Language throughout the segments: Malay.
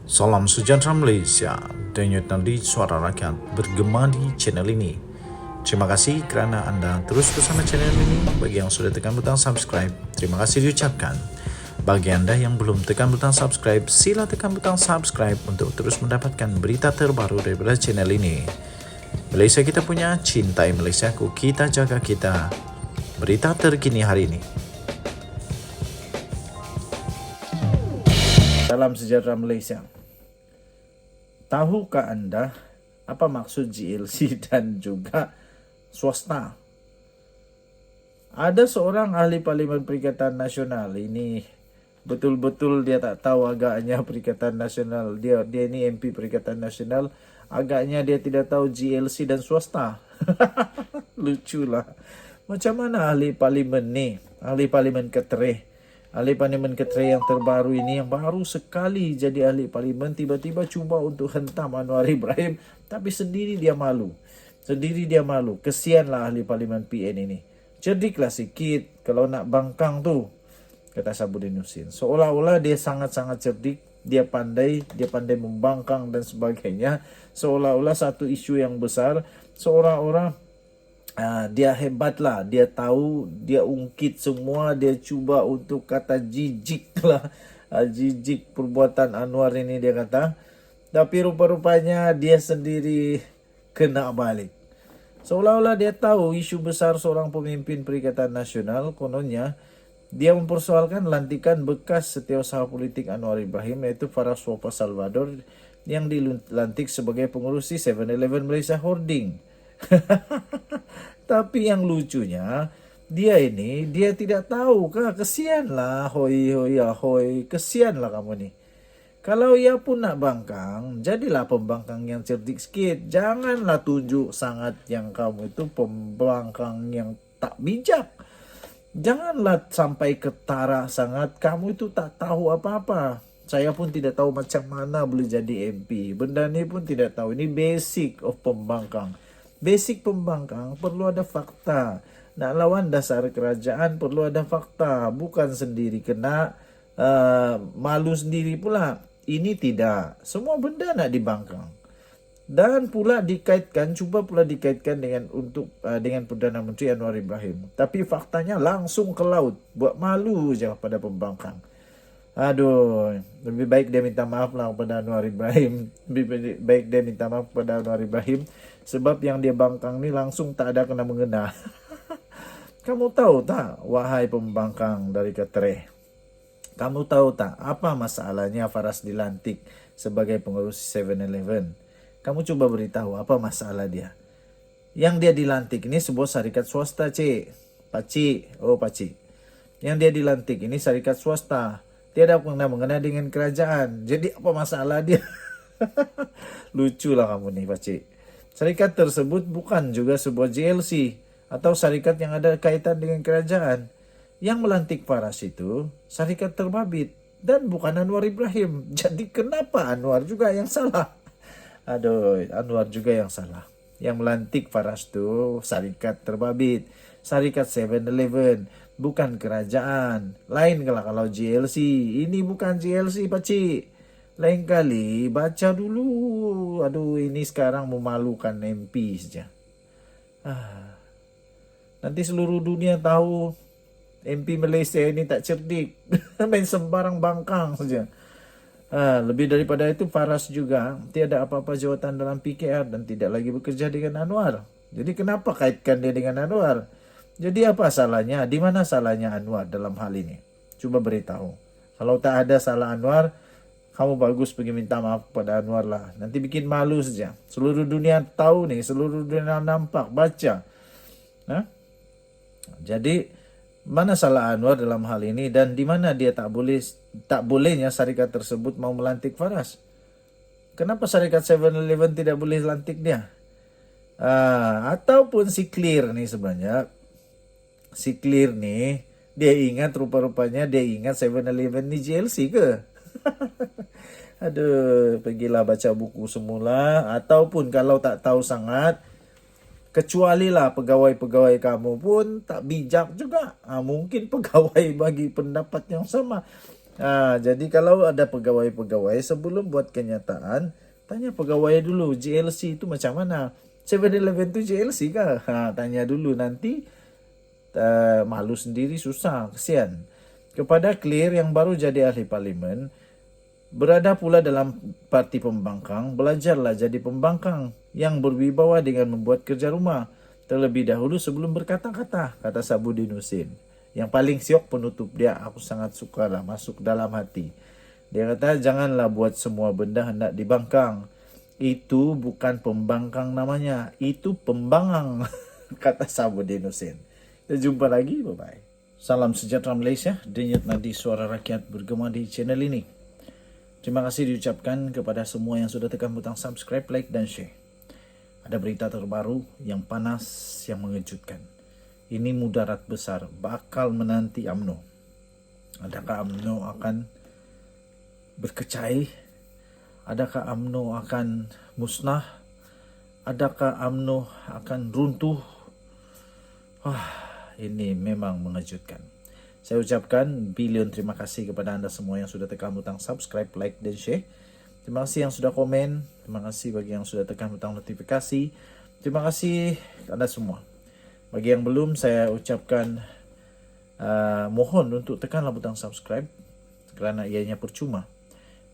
Salam sejahtera Malaysia, denyut nadi suara rakyat bergema di channel ini. Terima kasih kerana anda terus bersama channel ini. Bagi yang sudah tekan butang subscribe, terima kasih diucapkan. Bagi anda yang belum tekan butang subscribe, sila tekan butang subscribe untuk terus mendapatkan berita terbaru daripada channel ini. Malaysia kita punya, cintai Malaysiaku, kita jaga kita. Berita terkini hari ini. Salam sejahtera Malaysia. Tahukah anda apa maksud GLC dan juga swasta? Ada seorang ahli Parlimen Perikatan Nasional, ini betul-betul dia tak tahu agaknya Perikatan Nasional. Dia ini MP Perikatan Nasional, agaknya dia tidak tahu GLC dan swasta. Luculah. Macam mana ahli parlimen ni? Ahli parlimen Ketereh. Ahli parlimen Ketereh yang terbaru ini, yang baru sekali jadi ahli parlimen, tiba-tiba cuba untuk hentam Anwar Ibrahim, tapi sendiri dia malu. Sendiri dia malu. Kesianlah ahli parlimen PN ini. Cerdiklah sikit kalau nak bangkang tu, kata Sabudin Husin. Seolah-olah dia sangat-sangat cerdik, dia pandai membangkang dan sebagainya. Seolah-olah satu isu yang besar, seolah-olah dia hebat lah, dia tahu, dia ungkit semua, dia cuba untuk kata jijik lah, jijik perbuatan Anwar ini dia kata. Tapi rupa-rupanya dia sendiri kena balik. Seolah-olah dia tahu isu besar seorang pemimpin Perikatan Nasional, kononnya dia mempersoalkan lantikan bekas setiausaha politik Anwar Ibrahim, iaitu Faras Wapa Salvador, yang dilantik sebagai pengurusi 7-Eleven Malaysia Holding. Tapi yang lucunya, dia tidak tahu kah? Kesianlah, kesianlah kamu ni. Kalau ia pun nak bangkang, jadilah pembangkang yang cerdik sikit. Janganlah tunjuk sangat yang kamu itu pembangkang yang tak bijak. Janganlah sampai ketara sangat kamu itu tak tahu apa-apa. Saya pun tidak tahu macam mana boleh jadi MP. Benda ni pun tidak tahu. Ini basic of pembangkang. Basic pembangkang perlu ada fakta. Nak lawan dasar kerajaan perlu ada fakta. Bukan sendiri kena malu sendiri pula. Ini tidak. Semua benda nak dibangkang. Dan pula dikaitkan, cuba pula dikaitkan dengan Perdana Menteri Anwar Ibrahim. Tapi faktanya langsung ke laut. Buat malu je pada pembangkang. Aduh, lebih baik dia minta maaf lah kepada Anwar Ibrahim. Lebih baik dia minta maaf kepada Anwar Ibrahim. Sebab yang dia bangkang ni langsung tak ada kena mengena. Kamu tahu tak, wahai pembangkang dari Ketereh? Kamu tahu tak apa masalahnya Faras dilantik sebagai pengurus 7-Eleven? Kamu cuba beritahu apa masalah dia. Yang dia dilantik ini sebuah syarikat swasta, cik. Pakcik. Oh, pakcik. Yang dia dilantik ini syarikat swasta. Tiada pernah mengena dengan kerajaan. Jadi apa masalah dia? Luculah kamu ni, pakcik. Syarikat tersebut bukan juga sebuah GLC atau syarikat yang ada kaitan dengan kerajaan. Yang melantik Faras itu syarikat terbabit dan bukan Anwar Ibrahim. Jadi kenapa Anwar juga yang salah? Aduh, Anwar juga yang salah. Yang melantik Faras itu syarikat terbabit, syarikat 7-Eleven, bukan kerajaan. Lain kalau GLC. Ini bukan GLC, pakcik. Lain kali baca dulu. Aduh, ini sekarang memalukan MP saja. Nanti seluruh dunia tahu MP Malaysia ini tak cerdik. Main sembarang bangkang saja. Lebih daripada itu, Faras juga tiada apa-apa jawatan dalam PKR dan tidak lagi bekerja dengan Anwar. Jadi kenapa kaitkan dia dengan Anwar? Jadi apa salahnya? Di mana salahnya Anwar dalam hal ini? Coba beritahu. Kalau tak ada salah Anwar, kamu bagus pergi minta maaf kepada Anwar lah. Nanti bikin malu saja. Seluruh dunia tahu nih, seluruh dunia nampak, baca. Jadi mana salah Anwar dalam hal ini, dan di mana dia tak bolehnya syarikat tersebut mau melantik Faras? Kenapa syarikat 7-Eleven tidak boleh lantik dia? Ataupun si Clear nih sebenarnya. Si Clear nih, dia ingat rupa-rupanya dia ingat 7-Eleven ni GLC ke? Aduh, pergilah baca buku semula. Ataupun kalau tak tahu sangat, kecualilah pegawai-pegawai kamu pun tak bijak juga. Mungkin pegawai bagi pendapat yang sama. Jadi kalau ada pegawai-pegawai sebelum buat kenyataan, tanya pegawai dulu JLC itu macam mana. 7-Eleven itu JLC kah? Tanya dulu nanti malu sendiri susah, kesian. Kepada Clear yang baru jadi ahli parlimen, berada pula dalam parti pembangkang, belajarlah jadi pembangkang yang berwibawa dengan membuat kerja rumah. Terlebih dahulu sebelum berkata-kata, kata Sabudin Husin. Yang paling siok penutup dia, aku sangat suka lah, masuk dalam hati. Dia kata, janganlah buat semua benda hendak dibangkang. Itu bukan pembangkang namanya, itu pembangang, kata Sabudin Husin. Kita jumpa lagi, bye-bye. Salam sejahtera Malaysia, denyut nadi suara rakyat bergema di channel ini. Terima kasih diucapkan kepada semua yang sudah tekan butang subscribe, like dan share. Ada berita terbaru yang panas, yang mengejutkan. Ini mudarat besar, bakal menanti UMNO. Adakah UMNO akan berkecai? Adakah UMNO akan musnah? Adakah UMNO akan runtuh? Ini memang mengejutkan. Saya ucapkan bilion terima kasih kepada anda semua yang sudah tekan butang subscribe, like dan share. Terima kasih yang sudah komen. Terima kasih bagi yang sudah tekan butang notifikasi. Terima kasih anda semua. Bagi yang belum, saya ucapkan mohon untuk tekanlah butang subscribe kerana ianya percuma.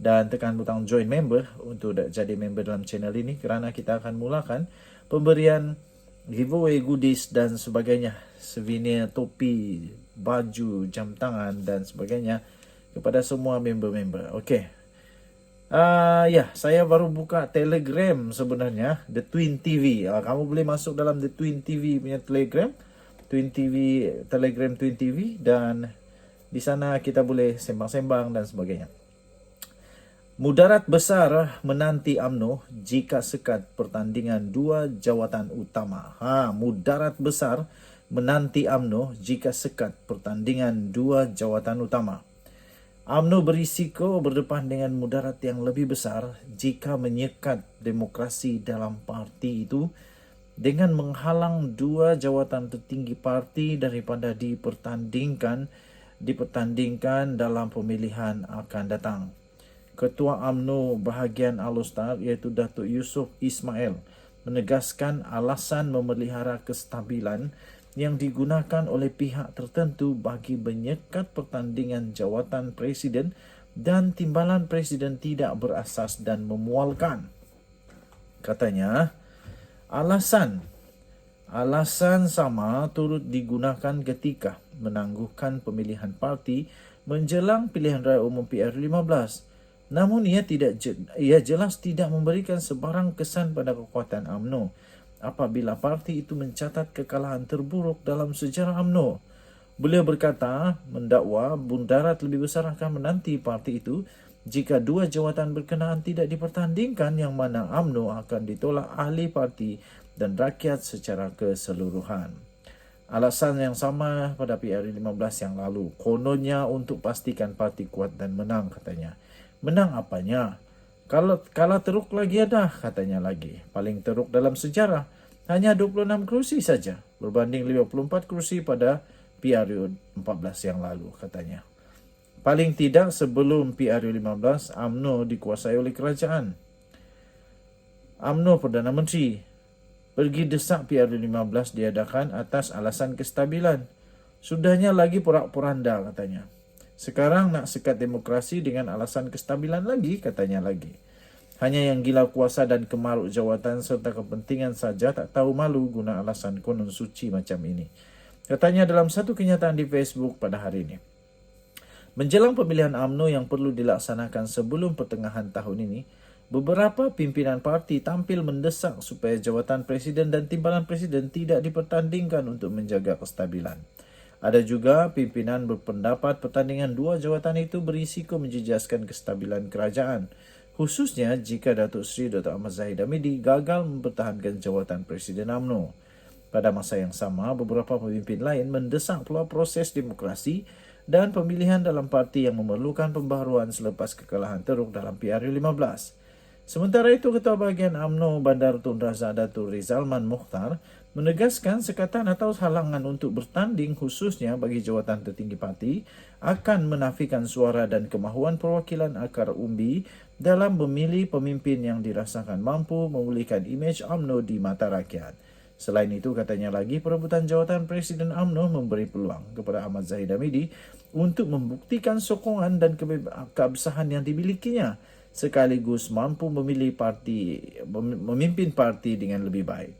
Dan tekan butang join member untuk jadi member dalam channel ini kerana kita akan mulakan pemberian giveaway goodies dan sebagainya. Souvenir, topi, baju, jam tangan dan sebagainya kepada semua member-member. Okey. Saya baru buka Telegram sebenarnya, The Twin TV. Kamu boleh masuk dalam The Twin TV punya Telegram, Telegram Twin TV, dan di sana kita boleh sembang-sembang dan sebagainya. Mudarat besar menanti UMNO jika sekat pertandingan 2 jawatan utama. Mudarat besar menanti UMNO jika sekat pertandingan 2 jawatan utama. UMNO berisiko berdepan dengan mudarat yang lebih besar jika menyekat demokrasi dalam parti itu dengan menghalang 2 jawatan tertinggi parti daripada dipertandingkan dalam pemilihan akan datang. Ketua UMNO bahagian Alor iaitu Datuk Yusof Ismail menegaskan alasan memelihara kestabilan yang digunakan oleh pihak tertentu bagi menyekat pertandingan jawatan presiden dan timbalan presiden tidak berasas dan memualkan. Katanya, alasan sama turut digunakan ketika menangguhkan pemilihan parti menjelang pilihan raya umum PR15. Namun ia jelas tidak memberikan sebarang kesan pada kekuatan UMNO apabila parti itu mencatat kekalahan terburuk dalam sejarah UMNO. Beliau berkata, mendakwa mudarat lebih besar akan menanti parti itu jika 2 jawatan berkenaan tidak dipertandingkan yang mana UMNO akan ditolak ahli parti dan rakyat secara keseluruhan. Alasan yang sama pada PR15 yang lalu, kononnya untuk pastikan parti kuat dan menang katanya. Menang apanya? Kalah teruk lagi ada, katanya lagi. Paling teruk dalam sejarah. Hanya 26 kerusi saja. Berbanding 54 kerusi pada PRU14 yang lalu, katanya. Paling tidak sebelum PRU15, UMNO dikuasai oleh kerajaan. UMNO Perdana Menteri pergi desak PRU15 diadakan atas alasan kestabilan. Sudahnya lagi porak-poranda, katanya. Sekarang nak sekat demokrasi dengan alasan kestabilan lagi, katanya lagi. Hanya yang gila kuasa dan kemaruk jawatan serta kepentingan saja tak tahu malu guna alasan konon suci macam ini. Katanya dalam satu kenyataan di Facebook pada hari ini. Menjelang pemilihan UMNO yang perlu dilaksanakan sebelum pertengahan tahun ini, beberapa pimpinan parti tampil mendesak supaya jawatan presiden dan timbalan presiden tidak dipertandingkan untuk menjaga kestabilan. Ada juga pimpinan berpendapat pertandingan 2 jawatan itu berisiko menjejaskan kestabilan kerajaan, khususnya jika Datuk Seri Dr. Ahmad Zahid Hamidi gagal mempertahankan jawatan Presiden UMNO. Pada masa yang sama, beberapa pemimpin lain mendesak pula proses demokrasi dan pemilihan dalam parti yang memerlukan pembaharuan selepas kekalahan teruk dalam PRU15. Sementara itu, Ketua Bahagian UMNO Bandar Tun Razak Datuk Rizalman Mokhtar menegaskan sekatan atau halangan untuk bertanding khususnya bagi jawatan tertinggi parti akan menafikan suara dan kemahuan perwakilan akar umbi dalam memilih pemimpin yang dirasakan mampu memulihkan imej UMNO di mata rakyat. Selain itu, katanya lagi, perebutan jawatan Presiden UMNO memberi peluang kepada Ahmad Zahid Hamidi untuk membuktikan sokongan dan keabsahan yang dimilikinya, sekaligus mampu memimpin parti dengan lebih baik.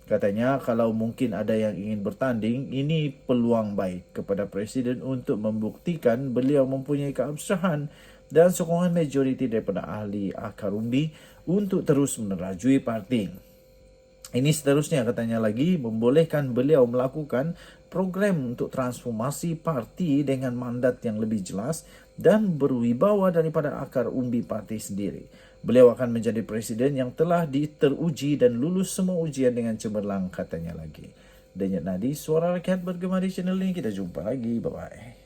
Katanya kalau mungkin ada yang ingin bertanding, ini peluang baik kepada Presiden untuk membuktikan beliau mempunyai keabsahan dan sokongan majoriti daripada ahli akar umbi untuk terus menerajui parti. Ini seterusnya, katanya lagi, membolehkan beliau melakukan program untuk transformasi parti dengan mandat yang lebih jelas dan berwibawa daripada akar umbi parti sendiri. Beliau akan menjadi presiden yang telah teruji dan lulus semua ujian dengan cemerlang, katanya lagi. Denyut Nadi, Suara Rakyat bergema di channel ini. Kita jumpa lagi. Bye-bye.